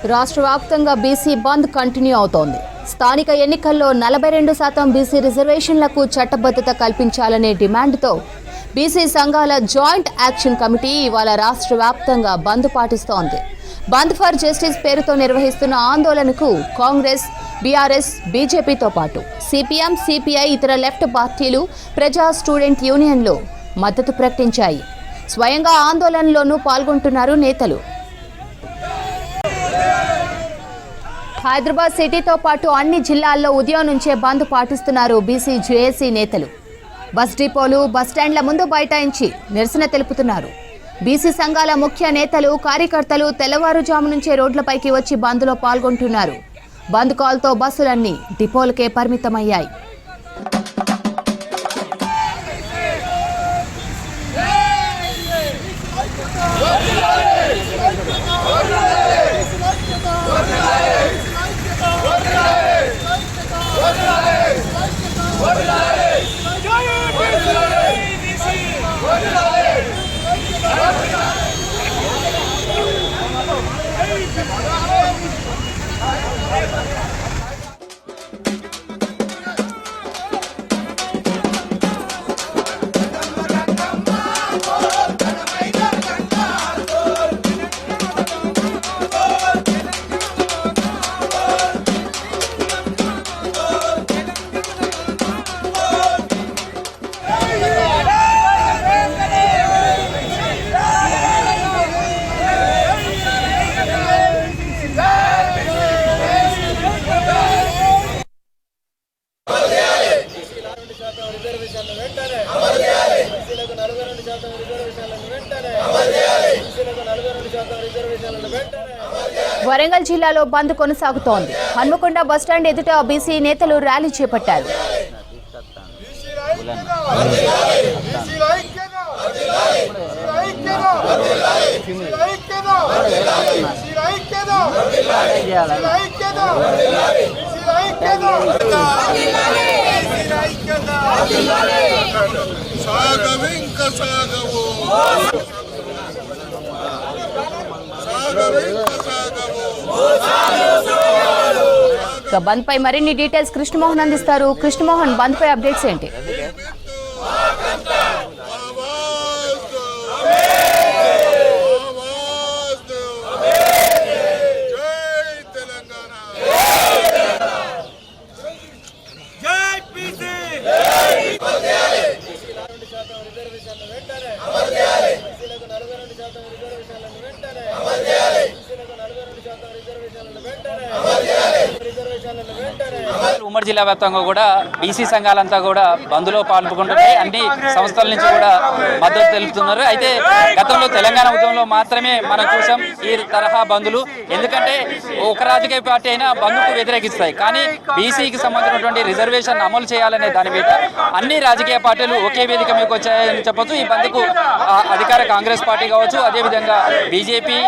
రాష్ట్ర వ్యాప్తంగా బీసీ బంద్ కంటిన్యూ అవుతోంది. స్థానిక ఎన్నికల్లో 42% బీసీ రిజర్వేషన్లకు చట్టబద్ధత కల్పించాలనే డిమాండ్తో బీసీ సంఘాల జాయింట్ యాక్షన్ కమిటీ ఇవాళ రాష్ట్ర వ్యాప్తంగా బంద్ పాటిస్తోంది. బంద్ ఫర్ జస్టిస్ పేరుతో నిర్వహిస్తున్న ఆందోళనకు కాంగ్రెస్, బీఆర్ఎస్, బీజేపీతో పాటు సిపిఎం, సిపిఐ, ఇతర లెఫ్ట్ పార్టీలు, ప్రజా స్టూడెంట్ యూనియన్లు మద్దతు ప్రకటించాయి. స్వయంగా ఆందోళనలోనూ పాల్గొంటున్నారు నేతలు. హైదరాబాద్ సిటీతో పాటు అన్ని జిల్లాల్లో ఉదయం నుంచే బంద్ పాటిస్తున్నారు బీసీ జేఏసీ నేతలు. బస్ డిపోలు, బస్టాండ్ల ముందు బైఠాయించి నిరసన తెలుపుతున్నారు. బీసీ సంఘాల ముఖ్య నేతలు, కార్యకర్తలు తెల్లవారుజాము నుంచే రోడ్లపైకి వచ్చి బంద్లో పాల్గొంటున్నారు. బంద్ కాల్తో బస్సులన్నీ డిపోలకే పరిమితమయ్యాయి. వరంగల్ జిల్లాలో బంద్ కొనసాగుతోంది. హన్మకొండ బస్టాండ్ ఎదుట బీసీ నేతలు ర్యాలీ చేపట్టారు. బంద్ పై మరిన్ని డీటెయిల్స్ కృష్ణమోహన్ అందిస్తారు. కృష్ణమోహన్, బంద్ పై అప్డేట్స్ ఏంటి? ఉమ్మడి జిల్లా వ్యాప్తంగా కూడా బీసీ సంఘాలంతా కూడా బంద్లో పాల్గొంటున్నాయి. అన్ని సంస్థల నుంచి కూడా మద్దతు తెలుపుతున్నారు. అయితే గతంలో తెలంగాణ ఉద్యమంలో మాత్రమే మనం చూసాం ఈ తరహా బంద్లు. ఎందుకంటే ఒక రాజకీయ పార్టీ అయినా బంద్కు వ్యతిరేకిస్తాయి, కానీ బీసీకి సంబంధించినటువంటి రిజర్వేషన్ అమలు చేయాలనే దాని మీద అన్ని రాజకీయ పార్టీలు ఒకే వేదిక మీకు వచ్చాయని చెప్పొచ్చు. ఈ బంద్కు అధికార కాంగ్రెస్ పార్టీ కావచ్చు, అదేవిధంగా బీజేపీ,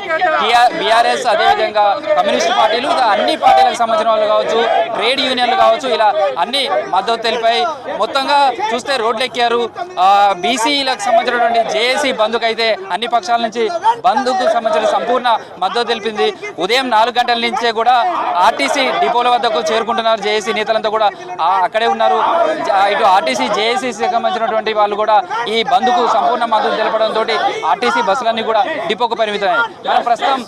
బీఆర్ఎస్, అదేవిధంగా కమ్యూనిస్టు పార్టీలు, అన్ని పార్టీలకు సంబంధించిన వాళ్ళు కావచ్చు, ట్రేడ్ యూనియన్లు కావచ్చు, ఇలా అన్ని మద్దతు తెలిపాయి. మొత్తంగా చూస్తే రోడ్లు ఎక్కారు. బీసీలకు సంబంధించినటువంటి జేఏసీ బంద్కు అయితే అన్ని పక్షాల నుంచి బంద్కు సంబంధించిన సంపూర్ణ మద్దతు తెలిపింది. ఉదయం 4 గంటల నుంచే కూడా ఆర్టీసీ డిపోల వద్దకు చేరుకుంటున్నారు. జేఏసీ నేతలంతా కూడా అక్కడే ఉన్నారు. ఇటు ఆర్టీసీ, జేఏసీ సంబంధించినటువంటి వాళ్ళు కూడా ఈ బంద్కు సంపూర్ణ మద్దతు తెలపడంతో ఆర్టీసీ బస్సులన్నీ కూడా డిపోకు పరిమితమయ్యాయి. మనం ప్రస్తుతం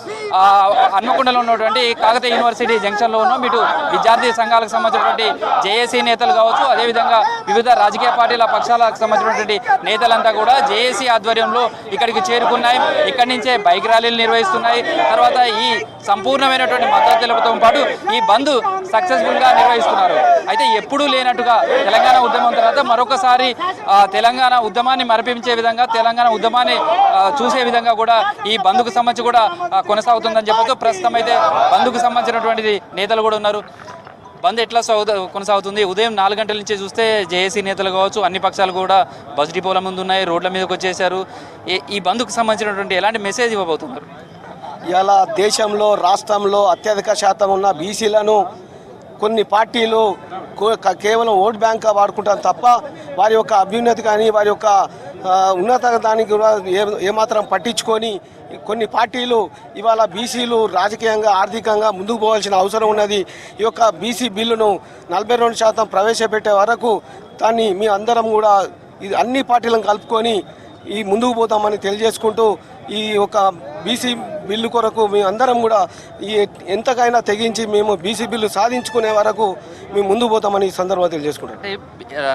హన్మకొండలో ఉన్నటువంటి కాకతీయ యూనివర్సిటీ జంక్షన్లో ఉన్నాం. ఇటు విద్యార్థి సంఘాలకు సంబంధించినటువంటి జేఏసీ నేతలు కావచ్చు, అదేవిధంగా వివిధ రాజకీయ పార్టీల పక్షాలకు సంబంధించినటువంటి నేతలంతా కూడా జేఏసీ ఆధ్వర్యంలో ఇక్కడికి చేరుకున్నాయి. ఇక్కడి నుంచే బైక్ ర్యాలీలు నిర్వహిస్తున్నాయి. తర్వాత ఈ సంపూర్ణమైనటువంటి మద్దతు తెలుపుతో పాటు ఈ బంద్ సక్సెస్ఫుల్ గా నిర్వహిస్తున్నారు. అయితే ఎప్పుడూ లేనట్టుగా తెలంగాణ ఉద్యమం తర్వాత మరొకసారి తెలంగాణ ఉద్యమాన్ని మరిపించే విధంగా, తెలంగాణ ఉద్యమాన్ని చూసే విధంగా కూడా ఈ బంద్కు సంబంధించి కూడా కొనసాగుతుందని చెప్పొచ్చు. ప్రస్తుతం అయితే బంద్కు సంబంధించినటువంటి నేతలు కూడా ఉన్నారు. బంద్ ఎట్లా కొనసాగుతుంది? ఉదయం 4 గంటల నుంచి చూస్తే జేఏసీ నేతలు కావచ్చు, అన్ని పక్షాలు కూడా బస్ డిపోల ముందు ఉన్నాయి, రోడ్ల మీదకి వచ్చేసారు. ఈ బంద్కు సంబంధించినటువంటి ఎలాంటి మెసేజ్ ఇవ్వబోతున్నారు? ఇలా దేశంలో, రాష్ట్రంలో అత్యధిక శాతం ఉన్న బీసీలను కొన్ని పార్టీలు కేవలం ఓట్ బ్యాంక్గా వాడుకుంటారు తప్ప వారి యొక్క అభ్యున్నతి కానీ, వారి యొక్క ఉన్నత దానికి కూడా ఏమాత్రం పట్టించుకొని కొన్ని పార్టీలు ఇవాళ బీసీలు రాజకీయంగా ఆర్థికంగా ముందుకు పోవాల్సిన అవసరం ఉన్నది. ఈ యొక్క బీసీ బిల్లును 42% ప్రవేశపెట్టే వరకు దాన్ని మీ అందరం కూడా అన్ని పార్టీలను కలుపుకొని ముందుకు పోతామని తెలియజేసుకుంటూ ఈ యొక్క బీసీ బిల్లు కొరకు మేము అందరం కూడా ఎంతకైనా తెగించి మేము బీసీ బిల్లు సాధించుకునే వరకు మేము ముందుకు పోతామని ఈ సందర్భంగా తెలియజేసుకుంటాం.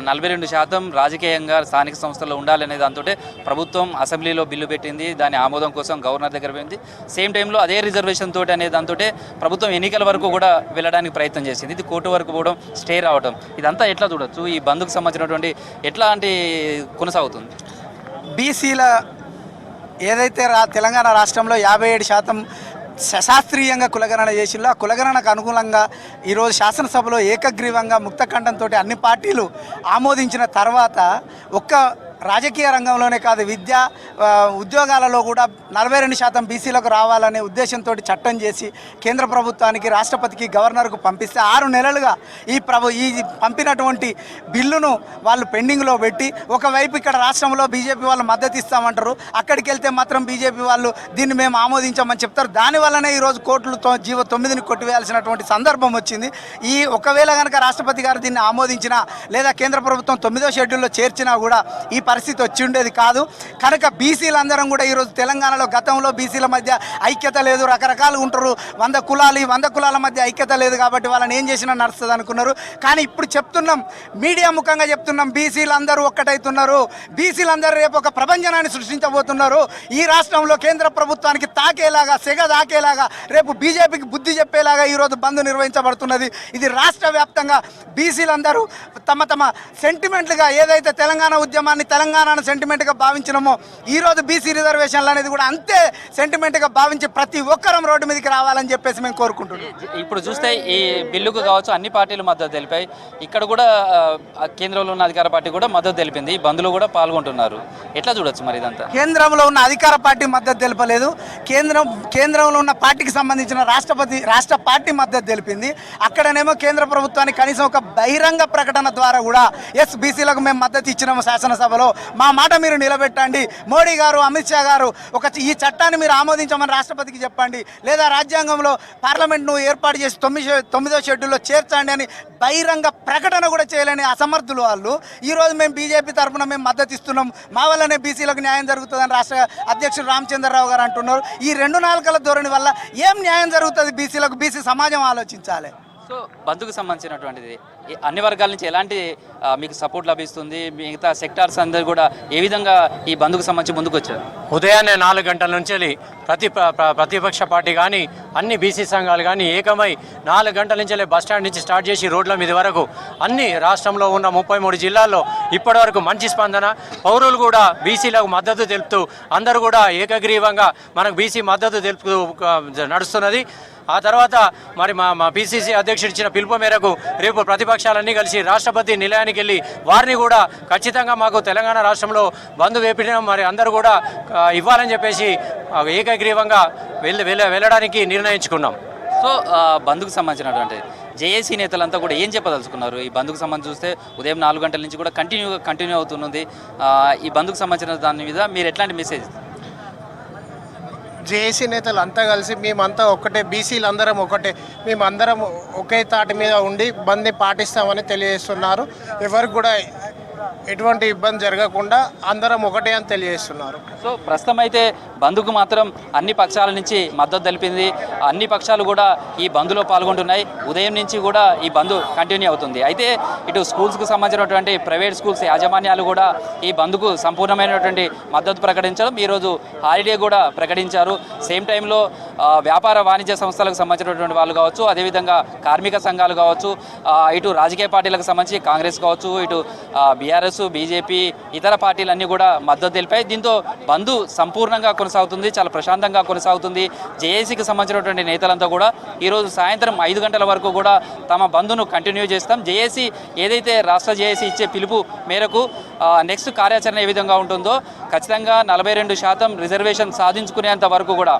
42% రాజకీయంగా స్థానిక సంస్థల్లో ఉండాలనే దాంతో ప్రభుత్వం అసెంబ్లీలో బిల్లు పెట్టింది. దాని ఆమోదం కోసం గవర్నర్ దగ్గర పోయింది. సేమ్ టైంలో అదే రిజర్వేషన్ తోటి అనే దాంతో ప్రభుత్వం ఎన్నికల వరకు కూడా వెళ్ళడానికి ప్రయత్నం చేసింది. ఇది కోర్టు వరకు పోవడం, స్టే రావడం, ఇదంతా ఎట్లా చూడొచ్చు? ఈ బంద్కు సంబంధించినటువంటి ఎట్లాంటి కొనసాగుతుంది? బీసీల ఏదైతే తెలంగాణ రాష్ట్రంలో 57% శాస్త్రీయంగా కులగణన చేసిందో ఆ కులగణనకు అనుగుణంగా ఈరోజు శాసనసభలో ఏకగ్రీవంగా ముక్తఖండంతో అన్ని పార్టీలు ఆమోదించిన తర్వాత ఒక్క రాజకీయ రంగంలోనే కాదు విద్య ఉద్యోగాలలో కూడా 42% బీసీలకు రావాలనే ఉద్దేశంతో చట్టం చేసి కేంద్ర ప్రభుత్వానికి రాష్ట్రపతికి గవర్నర్కు పంపిస్తే 6 నెలలుగా ఈ పంపినటువంటి బిల్లును వాళ్ళు పెండింగ్లో పెట్టి ఒకవైపు ఇక్కడ రాష్ట్రంలో బీజేపీ వాళ్ళు మద్దతు ఇస్తామంటారు, అక్కడికి వెళ్తే మాత్రం బీజేపీ వాళ్ళు దీన్ని మేము ఆమోదించామని చెప్తారు. దానివల్లనే ఈరోజు కోర్టులు జీవో 9ని కొట్టివేయాల్సినటువంటి సందర్భం వచ్చింది. ఒకవేళ కనుక రాష్ట్రపతి గారు దీన్ని ఆమోదించినా లేదా కేంద్ర ప్రభుత్వం 9వ షెడ్యూల్లో చేర్చినా కూడా ఈ పరిస్థితి వచ్చి ఉండేది కాదు. కనుక బీసీలందరం కూడా ఈరోజు తెలంగాణలో గతంలో బీసీల మధ్య ఐక్యత లేదు, రకరకాలుగా ఉంటారు, 100 కులాల మధ్య ఐక్యత లేదు కాబట్టి వాళ్ళని ఏం చేసినా నడుస్తుంది అనుకున్నారు. కానీ ఇప్పుడు చెప్తున్నాం, మీడియా ముఖంగా చెప్తున్నాం, బీసీలందరూ ఒక్కటైతున్నారు, బీసీలందరూ రేపు ఒక ప్రభంజనాన్ని సృష్టించబోతున్నారు. ఈ రాష్ట్రంలో కేంద్ర ప్రభుత్వానికి తాకేలాగా, సెగ తాకేలాగా, రేపు బీజేపీకి బుద్ధి చెప్పేలాగా ఈరోజు బంద్ నిర్వహించబడుతున్నది. ఇది రాష్ట్ర వ్యాప్తంగా బీసీలందరూ తమ తమ సెంటిమెంట్లుగా ఏదైతే తెలంగాణ ఉద్యమాన్ని తెలంగాణను సెంటిమెంట్గా భావించినామో ఈరోజు బీసీ రిజర్వేషన్లు అనేది కూడా అంతే సెంటిమెంట్గా భావించి ప్రతి ఒక్కరం రోడ్డు మీదకి రావాలని చెప్పేసి మేము కోరుకుంటున్నాం. ఇప్పుడు చూస్తే ఈ బిల్లుకు కావచ్చు అన్ని పార్టీలు మద్దతు తెలిపాయి. ఇక్కడ కూడా కేంద్రంలో ఉన్న అధికార పార్టీ కూడా మద్దతు తెలిపింది. ఈ బంద్లో కూడా పాల్గొంటున్నారు. ఎట్లా చూడొచ్చు మరి ఇదంతా? కేంద్రంలో ఉన్న అధికార పార్టీ మద్దతు తెలపలేదు, కేంద్రంలో ఉన్న పార్టీకి సంబంధించిన రాష్ట్ర పార్టీ మద్దతు తెలిపింది. అక్కడనేమో కేంద్ర ప్రభుత్వానికి కనీసం ఒక బహిరంగ ప్రకటన ద్వారా కూడా బీసీలకు మేము మద్దతు ఇచ్చినాము, శాసనసభలో మా మాట మీరు నిలబెట్టండి, మోడీ గారు అమిత్ షా గారు ఈ చట్టాన్ని మీరు ఆమోదించమని రాష్ట్రపతికి చెప్పండి, లేదా రాజ్యాంగంలో పార్లమెంట్ను ఏర్పాటు చేసి 9వ షెడ్యూల్లో చేర్చండి అని బహిరంగ ప్రకటన కూడా చేయలేని అసమర్థులు వాళ్ళు. ఈరోజు మేము బీజేపీ తరఫున మేము మద్దతు ఇస్తున్నాం, మా వల్లనే బీసీలకు న్యాయం జరుగుతుందని రాష్ట్ర అధ్యక్షుడు రామచంద్రరావు గారు అంటున్నారు. ఈ 2 నాలుకల ధోరణి వల్ల ఏం న్యాయం జరుగుతుంది బీసీలకు? బీసీ సమాజం ఆలోచించాలి. సో బంద్కు సంబంధించినటువంటిది అన్ని వర్గాల నుంచి ఎలాంటి మీకు సపోర్ట్ లభిస్తుంది? మిగతా సెక్టార్స్ అందరూ కూడా ఏ విధంగా ఈ బంద్కు సంబంధించి ముందుకు వచ్చారు? ఉదయాన్నే 4 గంటల నుంచి ప్రతిపక్ష పార్టీ కానీ అన్ని బీసీ సంఘాలు కానీ ఏకమై 4 గంటల నుంచి బస్టాండ్ నుంచి స్టార్ట్ చేసి రోడ్ల మీద వరకు అన్ని రాష్ట్రంలో ఉన్న 33 జిల్లాల్లో ఇప్పటివరకు మంచి స్పందన. పౌరులు కూడా బీసీలకు మద్దతు తెలుపుతూ అందరూ కూడా ఏకగ్రీవంగా మనకు బీసీ మద్దతు తెలుపుతూ నడుస్తున్నది. ఆ తర్వాత మరి మా పిసిసి అధ్యక్షుడు ఇచ్చిన పిలుపు మేరకు రేపు ప్రతిపక్షాలన్నీ కలిసి రాష్ట్రపతి నిలయానికి వెళ్ళి వారిని కూడా ఖచ్చితంగా మాకు తెలంగాణ రాష్ట్రంలో బంద్ వేపించడం మరి అందరూ కూడా ఇవ్వాలని చెప్పేసి ఏకగ్రీవంగా వెళ్ళడానికి నిర్ణయించుకున్నాం. సో బంద్కు సంబంధించినటువంటి జేఏసీ నేతలంతా కూడా ఏం చెప్పదలుచుకున్నారు? ఈ బంద్కు సంబంధించి చూస్తే ఉదయం 4 గంటల నుంచి కూడా కంటిన్యూ అవుతున్నది. ఈ బంద్కు సంబంధించిన దాని మీద మీరు ఎట్లాంటి మెసేజ్? జేఏసీ నేతలు అంతా కలిసి మేమంతా ఒక్కటే, బీసీలు అందరం ఒకటే, మేమందరం ఒకే తాటి మీద ఉండి బంద్ని పాటిస్తామని తెలియజేస్తున్నారు. ఎవరికి కూడా ఎటువంటి ఇబ్బంది జరగకుండా అందరం ఒకటే అని తెలియజేస్తున్నారు. సో ప్రస్తుతం అయితే బంద్కు మాత్రం అన్ని పక్షాల నుంచి మద్దతు తెలిపింది. అన్ని పక్షాలు కూడా ఈ బంద్లో పాల్గొంటున్నాయి. ఉదయం నుంచి కూడా ఈ బంద్ కంటిన్యూ అవుతుంది. అయితే ఇటు స్కూల్స్కు సంబంధించినటువంటి ప్రైవేట్ స్కూల్స్ యాజమాన్యాలు కూడా ఈ బంద్కు సంపూర్ణమైనటువంటి మద్దతు ప్రకటించడం, ఈరోజు హాలిడే కూడా ప్రకటించారు. సేమ్ టైంలో వ్యాపార వాణిజ్య సంస్థలకు సంబంధించినటువంటి వాళ్ళు కావచ్చు, అదేవిధంగా కార్మిక సంఘాలు కావచ్చు, ఇటు రాజకీయ పార్టీలకు సంబంధించి కాంగ్రెస్ కావచ్చు, ఇటు బీఆర్ఎస్, బీజేపీ, ఇతర పార్టీలన్నీ కూడా మద్దతు తెలిపాయి. దీంతో బంద్ సంపూర్ణంగా కొనసాగుతుంది, చాలా ప్రశాంతంగా కొనసాగుతుంది. జేఏసీకి సంబంధించినటువంటి నేతలంతా కూడా ఈరోజు సాయంత్రం 5 గంటల వరకు కూడా తమ బంద్ను కంటిన్యూ చేస్తాం. జేఏసీ ఏదైతే రాష్ట్ర జేఏసీ ఇచ్చే పిలుపు మేరకు నెక్స్ట్ కార్యాచరణ ఏ విధంగా ఉంటుందో ఖచ్చితంగా 42% రిజర్వేషన్ సాధించుకునేంత వరకు కూడా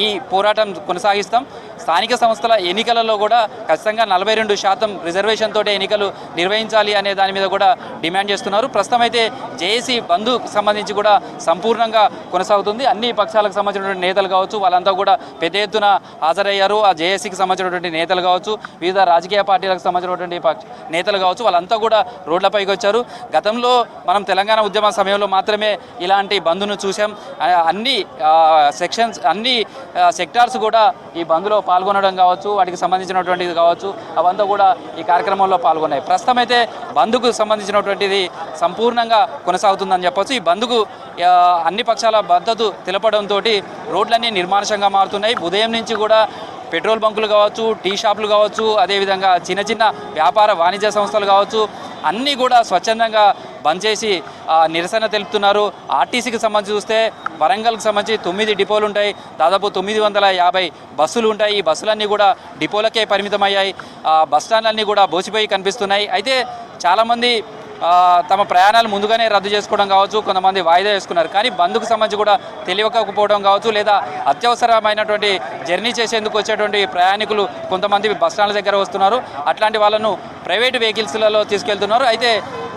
ఈ పోరాటం కొనసాగిస్తాం. స్థానిక సంస్థల ఎన్నికలలో కూడా ఖచ్చితంగా 42% రిజర్వేషన్ తోటి ఎన్నికలు నిర్వహించాలి అనే దాని మీద కూడా డిమాండ్ చేస్తున్నారు. ప్రస్తుతం అయితే జేఏసీ బంధుకు సంబంధించి కూడా సంపూర్ణంగా కొనసాగుతుంది. అన్ని పక్షాలకు సంబంధించినటువంటి నేతలు కావచ్చు వాళ్ళంతా కూడా పెద్ద ఎత్తున హాజరయ్యారు. ఆ జేఏసీకి సంబంధించినటువంటి నేతలు కావచ్చు, వివిధ రాజకీయ పార్టీలకు సంబంధించినటువంటి నేతలు కావచ్చు, వాళ్ళంతా కూడా రోడ్లపైకి వచ్చారు. గతంలో మనం తెలంగాణ ఉద్యమ సమయంలో మాత్రమే ఇలాంటి బంద్ను చూసాం. అన్ని సెక్షన్స్, అన్ని సెక్టార్స్ కూడా ఈ బంద్లో పాల్గొనడం కావచ్చు, వాటికి సంబంధించినటువంటిది కావచ్చు, అవంతా కూడా ఈ కార్యక్రమంలో పాల్గొన్నాయి. ప్రస్తుతం అయితే బంద్కు సంబంధించినటువంటిది సంపూర్ణంగా కొనసాగుతుందని చెప్పొచ్చు. ఈ బంద్కు అన్ని పక్షాల మద్దతు తెలపడంతో రోడ్లన్నీ నిర్మానుషంగా మారుతున్నాయి. ఉదయం నుంచి కూడా పెట్రోల్ బంకులు కావచ్చు, టీ షాపులు కావచ్చు, అదేవిధంగా చిన్న చిన్న వ్యాపార వాణిజ్య సంస్థలు కావచ్చు, అన్నీ కూడా స్వచ్ఛందంగా బంద్ చేసి నిరసన తెలుపుతున్నారు. ఆర్టీసీకి సంబంధించి చూస్తే వరంగల్కి సంబంధించి 9 డిపోలు ఉంటాయి, దాదాపు 950 బస్సులు ఉంటాయి. ఈ బస్సులన్నీ కూడా డిపోలకే పరిమితమయ్యాయి. బస్టాండ్లన్నీ కూడా బోసిపోయి కనిపిస్తున్నాయి. అయితే చాలామంది తమ ప్రయాణాలు ముందుగానే రద్దు చేసుకోవడం కావచ్చు, కొంతమంది వాయిదా వేసుకున్నారు. కానీ బంద్కు సంబంధించి కూడా తెలియకపోవడం కావచ్చు, లేదా అత్యవసరమైనటువంటి జర్నీ చేసేందుకు వచ్చేటువంటి ప్రయాణికులు కొంతమంది బస్టాండ్ల దగ్గర వస్తున్నారు. అట్లాంటి వాళ్ళను ప్రైవేటు వెహికల్స్లలో తీసుకెళ్తున్నారు. అయితే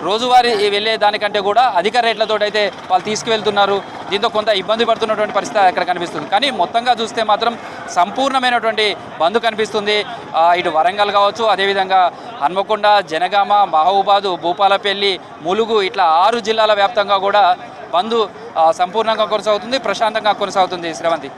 రోజువారీ వెళ్ళే దానికంటే కూడా అధిక రేట్లతో అయితే వాళ్ళు తీసుకువెళ్తున్నారు. దీంతో కొంత ఇబ్బంది పడుతున్నటువంటి పరిస్థితి అక్కడ కనిపిస్తుంది. కానీ మొత్తంగా చూస్తే మాత్రం సంపూర్ణమైనటువంటి బంద్ కనిపిస్తుంది. ఇటు వరంగల్ కావచ్చు, అదేవిధంగా హన్మకొండ, జనగామ, మహబూబాదు, భూపాలపల్లి, ములుగు, ఇట్లా 6 జిల్లాల వ్యాప్తంగా కూడా బంద్ సంపూర్ణంగా కొనసాగుతుంది, ప్రశాంతంగా కొనసాగుతుంది. శ్రవంతి.